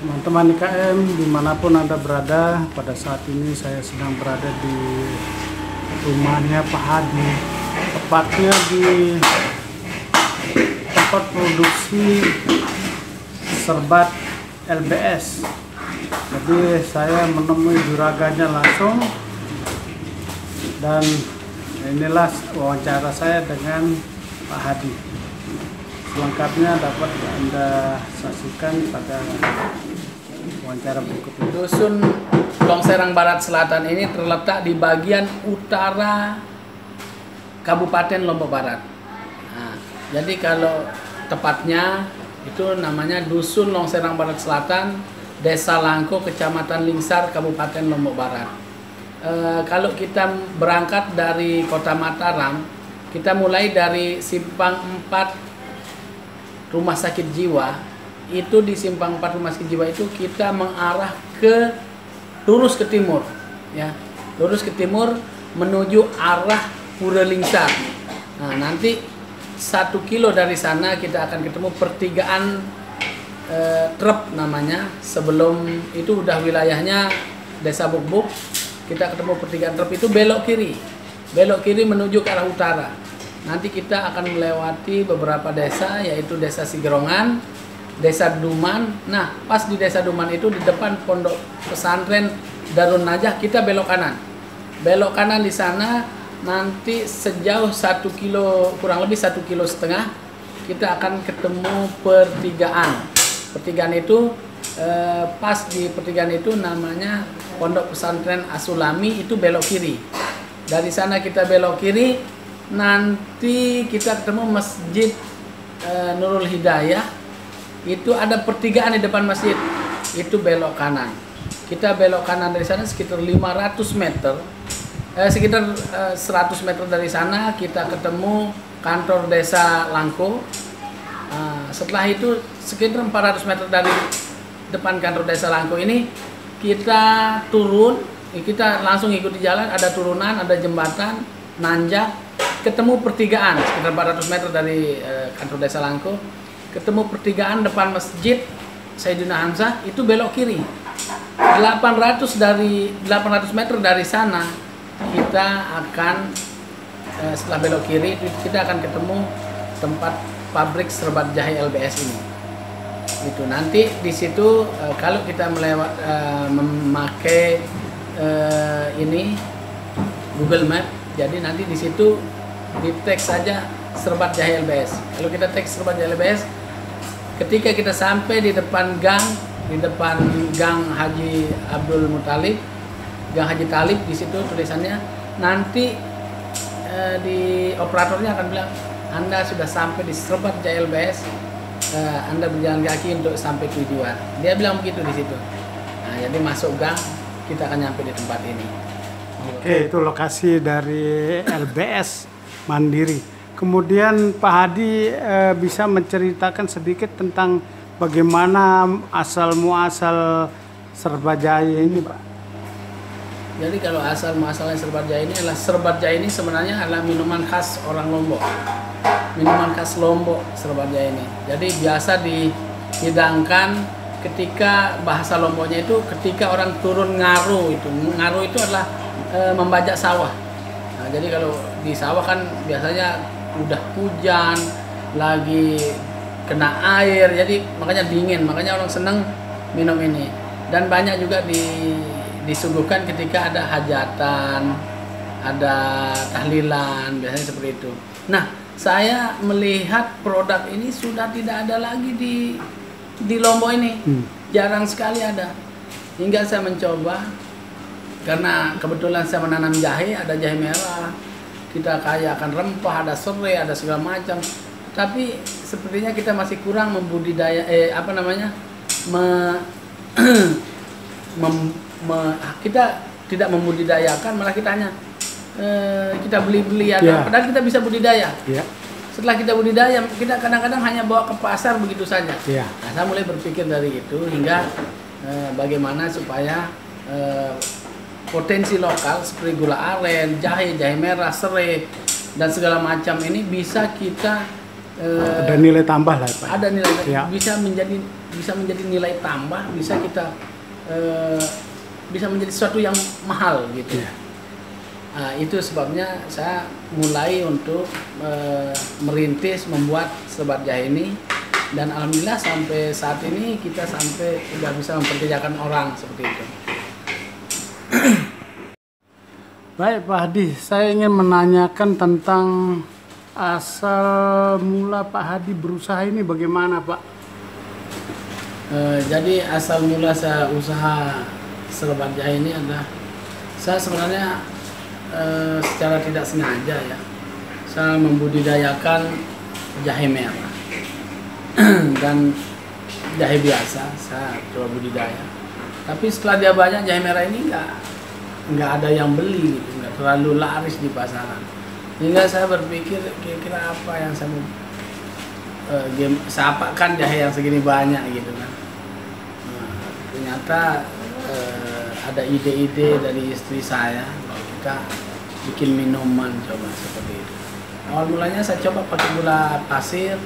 Teman-teman IKM dimanapun Anda berada, pada saat ini saya sedang berada di rumahnya Pak Hadi, tepatnya di tempat produksi serbat LBS. Jadi saya menemui juraganya langsung, dan inilah wawancara saya dengan Pak Hadi. Selengkapnya dapat Anda saksikan pada wawancara berikut ini. Dusun Longserang Barat Selatan ini terletak di bagian utara Kabupaten Lombok Barat. Nah, jadi kalau tepatnya itu namanya Dusun Longserang Barat Selatan, Desa Langko, Kecamatan Lingsar, Kabupaten Lombok Barat. Kalau kita berangkat dari Kota Mataram, kita mulai dari Simpang 4 Rumah Sakit Jiwa. Itu di Simpang 4 Rumah Sakit Jiwa itu kita mengarah lurus ke timur, ya, lurus ke timur menuju arah Pura Lingsar. Nah, nanti 1 kilo dari sana kita akan ketemu pertigaan Trep namanya. Sebelum itu udah wilayahnya Desa Bukbuk. Kita ketemu pertigaan Trep itu belok kiri menuju ke arah utara. Nanti kita akan melewati beberapa desa, yaitu Desa Sigerongan, Desa Duman. Nah, pas di Desa Duman itu di depan Pondok Pesantren Darun Najah, kita belok kanan. Belok kanan di sana, nanti sejauh 1 kilo, kurang lebih 1,5 kilo, kita akan ketemu pertigaan. Pertigaan itu, pas di pertigaan itu namanya Pondok Pesantren Asulami, itu belok kiri. Dari sana kita belok kiri, nanti kita ketemu Masjid Nurul Hidayah. Itu ada pertigaan di depan masjid, itu belok kanan. Kita belok kanan dari sana sekitar 500 meter, sekitar 100 meter dari sana kita ketemu kantor Desa Langko. Setelah itu sekitar 400 meter dari depan kantor Desa Langko ini kita turun, kita langsung ikuti jalan, ada turunan, ada jembatan, nanjak, ketemu pertigaan sekitar 400 meter dari kantor Desa Langko. Ketemu pertigaan depan Masjid Sayyidina Hamzah, itu belok kiri. 800 meter dari sana kita akan setelah belok kiri kita akan ketemu tempat pabrik serbat jahe LBS ini. Itu nanti di situ kalau kita memakai ini Google Map, jadi nanti di situ di teks saja serbat jahe LBS. Kalau kita teks serbat jahe LBS, ketika kita sampai di depan gang Haji Abdul Muthalib, Gang Haji Talib, di situ tulisannya. Nanti di operatornya akan bilang Anda sudah sampai di Serbat Jaya LBS, Anda berjalan kaki untuk sampai tujuan. Dia bilang begitu di situ. Nah, jadi masuk gang kita akan nyampe di tempat ini. Oke, itu lokasi dari LBS Mandiri. Kemudian Pak Hadi bisa menceritakan sedikit tentang bagaimana asal muasal Serbat Jaya ini, Pak? Jadi kalau asal muasalnya Serbat Jaya ini adalah, Serbat Jaya ini sebenarnya adalah minuman khas orang Lombok. Minuman khas Lombok Serbat Jaya ini. Jadi biasa dihidangkan ketika bahasa Lomboknya itu ketika orang turun ngaru itu. Ngaru itu adalah membajak sawah. Nah, jadi kalau di sawah kan biasanya udah hujan, lagi kena air, jadi makanya dingin, makanya orang seneng minum ini. Dan banyak juga disuguhkan ketika ada hajatan, ada tahlilan, biasanya seperti itu. Nah, saya melihat produk ini sudah tidak ada lagi di Lombok ini. Jarang sekali ada. Hingga saya mencoba, karena kebetulan saya menanam jahe, ada jahe merah, kita kaya akan rempah, ada serai, ada segala macam. Tapi sepertinya kita masih kurang membudidaya, kita tidak membudidayakan, malah kita hanya kita beli-beli aja, padahal kita bisa budidaya. Setelah kita budidaya, kita kadang-kadang hanya bawa ke pasar begitu saja. Nah, saya mulai berpikir dari itu hingga bagaimana supaya potensi lokal seperti gula aren, jahe merah, serai dan segala macam ini bisa kita ada nilai tambah lah, Pak. Ada nilai, bisa menjadi nilai tambah, bisa kita bisa menjadi sesuatu yang mahal gitu. Nah, itu sebabnya saya mulai untuk merintis membuat Serbat Jaya ini, dan alhamdulillah sampai saat ini kita sampai sudah bisa memperkerjakan orang seperti itu. Baik Pak Hadi, saya ingin menanyakan tentang asal mula Pak Hadi berusaha ini bagaimana, Pak? Jadi asal mula saya usaha Serbat Jaya ini adalah, saya sebenarnya secara tidak sengaja ya, saya membudidayakan jahe merah dan jahe biasa saya coba budidaya. Tapi setelah dia banyak, jahe merah ini nggak ada yang beli gitu, nggak terlalu laris di pasaran. Hingga saya berpikir kira-kira apa yang saya mau apakan jahe yang segini banyak gitu kan. Nah, ternyata ada ide-ide dari istri saya bahwa kita bikin minuman coba seperti itu. Awal mulanya saya coba pakai gula pasir,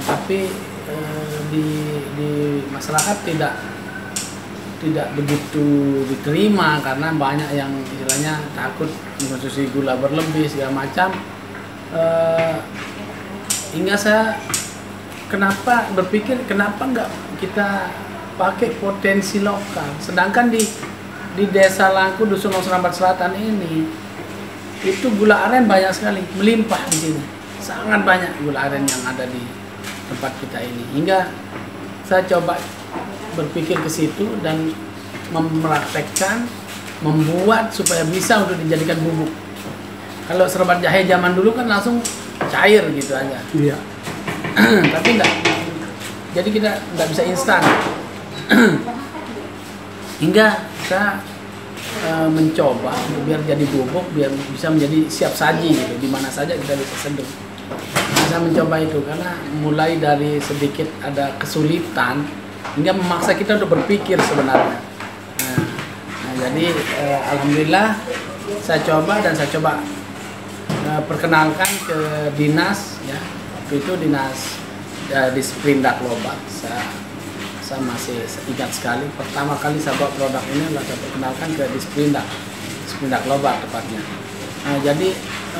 tapi di masyarakat tidak begitu diterima karena banyak yang istilahnya takut mengkonsumsi gula berlebih segala macam. Hingga saya berpikir kenapa nggak kita pakai potensi lokal, sedangkan di Desa Langku, Dusun Serambat Selatan ini itu gula aren banyak sekali, melimpah di sini, sangat banyak gula aren yang ada di tempat kita ini. Hingga saya coba berpikir ke situ dan mempraktekkan, membuat supaya bisa untuk dijadikan bubuk. Kalau serbat jahe zaman dulu kan langsung cair gitu aja. Iya. Tapi enggak. Jadi kita nggak bisa instan. Hingga saya mencoba biar jadi bubuk, biar bisa menjadi siap saji gitu, di mana saja kita bisa seduh. Nah, saya mencoba itu karena mulai dari sedikit ada kesulitan hingga memaksa kita untuk berpikir sebenarnya. Nah, jadi alhamdulillah saya coba perkenalkan ke dinas ya. Waktu itu dinas di Sprindak Lobak. Saya masih ingat sekali, pertama kali saya bawa produk ini adalah saya perkenalkan ke Sprindak Lobak tepatnya. Nah, jadi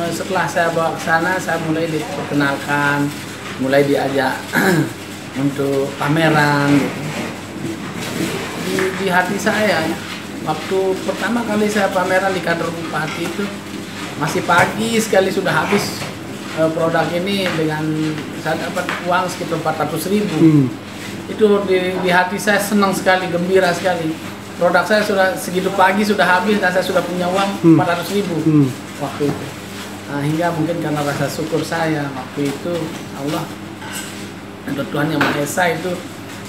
setelah saya bawa ke sana, saya mulai diperkenalkan, mulai diajak untuk pameran gitu. Di hati saya, waktu pertama kali saya pameran di kantor bupati itu masih pagi sekali sudah habis produk ini, dengan saya dapat uang sekitar 400.000. Itu di hati saya senang sekali, gembira sekali. produk saya sudah segitu pagi sudah habis dan saya sudah punya uang 400.000 waktu itu. Nah, hingga mungkin karena rasa syukur saya waktu itu Allah dan Tuhan Yang Maha Esa itu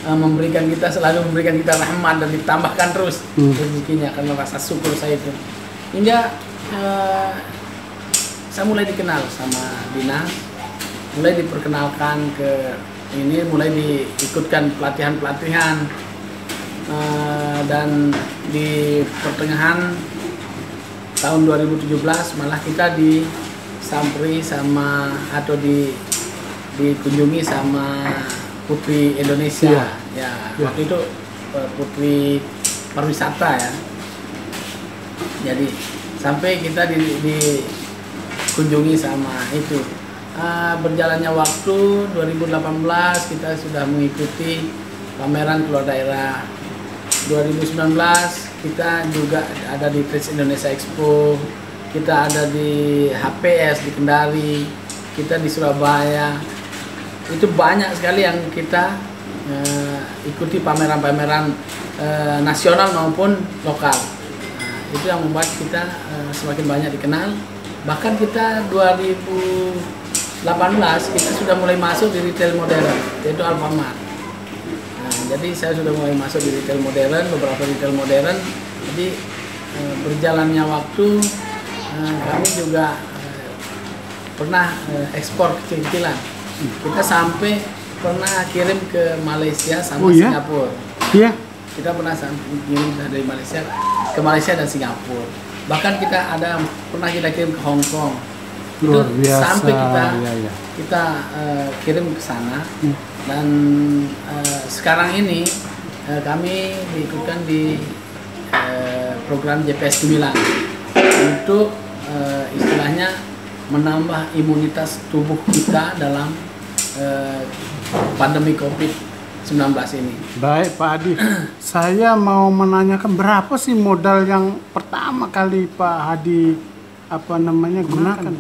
memberikan kita, selalu memberikan kita rahmat dan ditambahkan terus rezekinya karena rasa syukur saya itu. Hingga saya mulai dikenal sama dinas, mulai diperkenalkan ke ini, mulai diikutkan pelatihan-pelatihan, dan di pertengahan tahun 2017 malah kita disamperi sama atau dikunjungi sama Putri Indonesia, waktu itu Putri Pariwisata ya. Jadi sampai kita dikunjungi sama itu. Berjalannya waktu 2018 kita sudah mengikuti pameran keluar daerah. 2019 kita juga ada di Trade Indonesia Expo, kita ada di HPS di Kendari, kita di Surabaya. Itu banyak sekali yang kita ikuti pameran-pameran nasional maupun lokal. Itu yang membuat kita semakin banyak dikenal. Bahkan kita 2018 kita sudah mulai masuk di retail modern, yaitu Alfamart. Nah, jadi saya sudah mulai masuk di retail modern, beberapa retail modern. Jadi berjalannya waktu kami juga pernah ekspor kecil-kecilan. Kita sampai pernah kirim ke Malaysia sama Singapura. Iya. Kita pernah kirim dari Malaysia ke Malaysia dan Singapura. Bahkan kita pernah kita kirim ke Hong Kong. Itu sampai kita kirim ke sana. Dan sekarang ini kami diikutkan di program JPS Gemilang untuk istilahnya menambah imunitas tubuh kita dalam pandemi COVID-19 ini. Baik Pak Hadi, saya mau menanyakan berapa sih modal yang pertama kali Pak Hadi gunakan?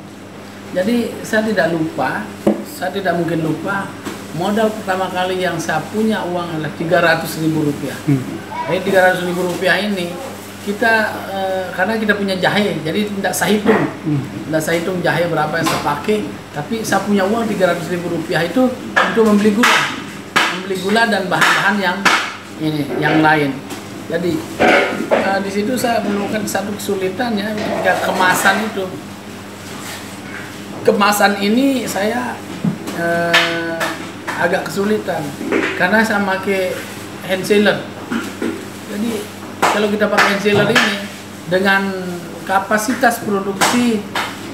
Jadi saya tidak mungkin lupa modal pertama kali yang saya punya uang adalah Rp300.000. Jadi Rp300.000 ini kita karena kita punya jahe, jadi tidak saya hitung jahe berapa yang saya pakai, tapi saya punya uang Rp300.000 itu untuk membeli gula dan bahan-bahan yang lain. Jadi di situ saya menemukan satu kesulitan ya ketika kemasan ini saya agak kesulitan karena saya pakai hand sealer. Jadi kalau kita pakai hand sealer ini dengan kapasitas produksi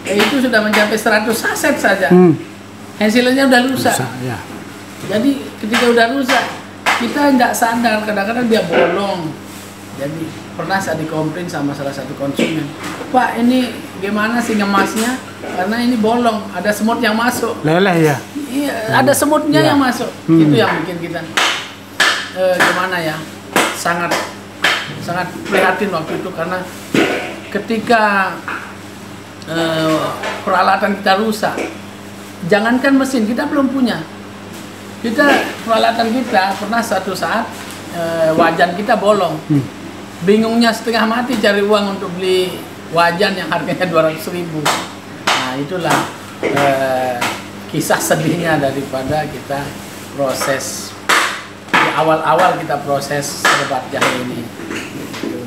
itu sudah mencapai 100 saset saja. Hand sealernya udah rusak. Ya. Jadi ketika udah rusak kita nggak sadar, kadang-kadang dia bolong. Jadi pernah saya dikomplain sama salah satu konsumen, Pak ini gimana sih ngemasnya? Karena ini bolong, ada semut yang masuk. Leleh ya? Iya, ada semutnya yang masuk. Itu yang bikin kita gimana ya? Sangat prihatin waktu itu karena ketika peralatan kita rusak, jangankan mesin kita belum punya. Peralatan kita pernah suatu saat wajan kita bolong. Bingungnya setengah mati cari uang untuk beli wajan yang harganya 200.000. Nah itulah kisah sedihnya daripada kita proses di awal-awal kita proses serbat jahe ini.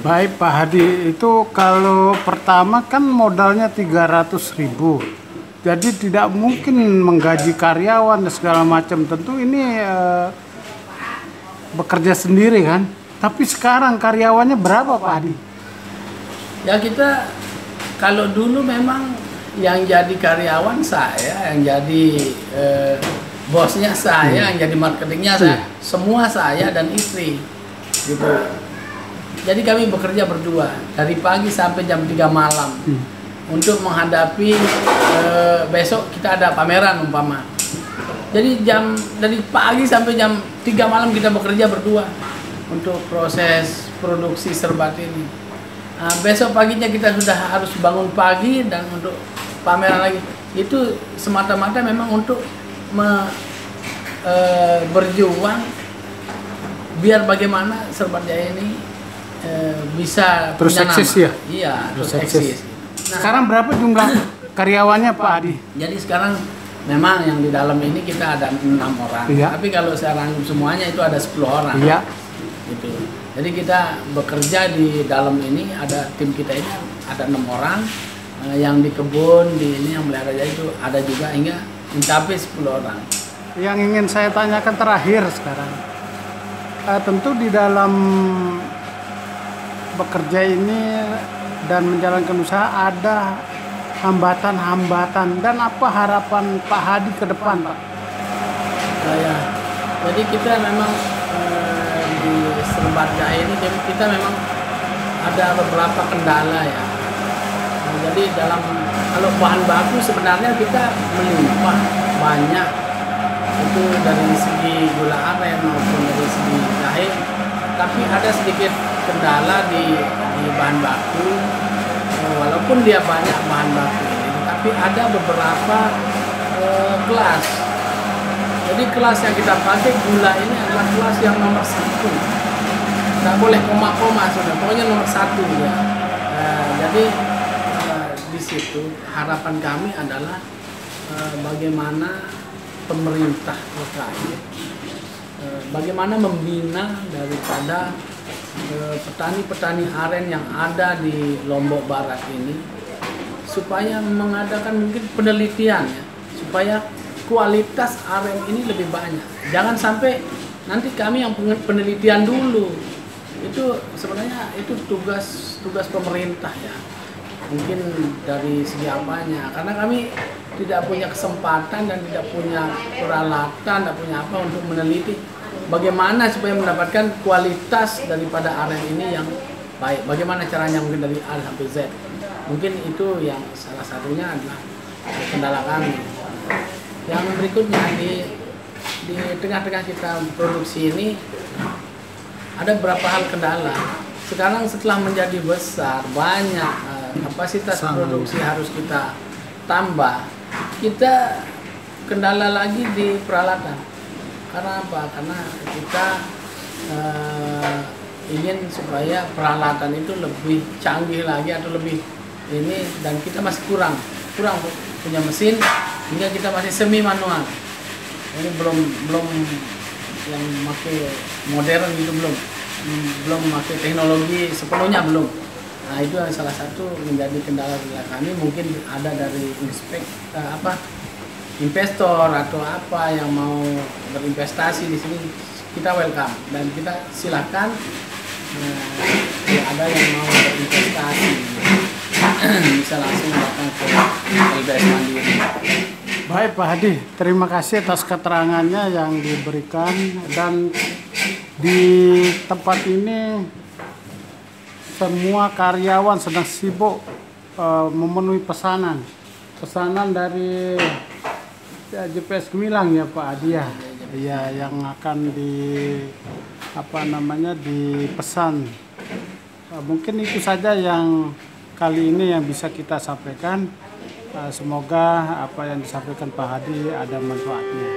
Baik Pak Hadi, itu kalau pertama kan modalnya 300.000. Jadi tidak mungkin menggaji karyawan dan segala macam. Tentu ini bekerja sendiri kan. Tapi sekarang karyawannya berapa Pak Hadi? Ya kita kalau dulu memang yang jadi karyawan saya, yang jadi bosnya saya, yang jadi marketingnya saya, semua saya dan istri gitu. Jadi kami bekerja berdua dari pagi sampai jam 3 malam untuk menghadapi besok kita ada pameran umpama. Jadi dari pagi sampai jam 3 malam kita bekerja berdua untuk proses produksi serbat ini. Nah, besok paginya kita sudah harus bangun pagi dan untuk pameran lagi. Itu semata-mata memang untuk berjuang biar bagaimana serbat jahe ini bisa terus punya eksis nama. ya? Iya, terus Terus eksis. eksis. Sekarang berapa jumlah karyawannya Pak Adi? Jadi sekarang memang yang di dalam ini kita ada 6 orang. Iya. Tapi kalau saya rangkum semuanya itu ada 10 orang. Iya. Gitu. Jadi kita bekerja di dalam ini, ada tim kita ini ada 6 orang. Yang di kebun, di ini yang melihara itu ada juga hingga mencapai 10 orang. Yang ingin saya tanyakan terakhir sekarang, tentu di dalam bekerja ini dan menjalankan usaha ada hambatan-hambatan, dan apa harapan Pak Hadi ke depan, Pak? Jadi kita memang di Serembar Jahe ini kita memang ada beberapa kendala ya. Jadi kalau bahan baku sebenarnya kita melimpah banyak, itu dari segi gula aren maupun dari segi jahe, tapi ada sedikit kendala di bahan baku. Walaupun dia banyak bahan baku ini, tapi ada beberapa kelas. Jadi kelas yang kita pakai gula ini adalah kelas yang nomor 1. Nggak boleh koma-koma sudah, pokoknya nomor 1 ya. Jadi di situ harapan kami adalah bagaimana pemerintah terkait, bagaimana membina daripada petani-petani aren yang ada di Lombok Barat ini, supaya mengadakan mungkin penelitian ya, supaya kualitas aren ini lebih banyak. Jangan sampai nanti kami yang penelitian dulu. Itu sebenarnya itu tugas pemerintah ya. Mungkin dari segi apanya, karena kami tidak punya kesempatan dan tidak punya peralatan, tidak punya apa untuk meneliti bagaimana supaya mendapatkan kualitas daripada aren ini yang baik. Bagaimana caranya mungkin dari A sampai Z. Mungkin itu yang salah satunya adalah kendala kami. Yang berikutnya di tengah-tengah kita produksi ini ada beberapa hal kendala. Sekarang setelah menjadi besar, banyak kapasitas produksi harus kita tambah. Kita kendala lagi di peralatan. Karena apa? Karena kita ingin supaya peralatan itu lebih canggih lagi atau lebih ini, dan kita masih kurang punya mesin, hingga kita masih semi manual. Ini belum yang pakai modern gitu, belum pakai teknologi sepenuhnya belum. Nah itu salah satu menjadi kendala kami. Mungkin ada dari investor atau apa yang mau berinvestasi di sini, kita welcome dan kita silakan. Ada yang mau berinvestasi bisa langsung datang ke LBS Mandiri. Baik Pak Hadi, terima kasih atas keterangannya yang diberikan, dan di tempat ini semua karyawan sedang sibuk memenuhi pesanan dari JPS Gemilang ya Pak Hadi ya. Iya, yang akan dipesan. Mungkin itu saja yang kali ini yang bisa kita sampaikan. Semoga apa yang disampaikan Pak Hadi ada manfaatnya.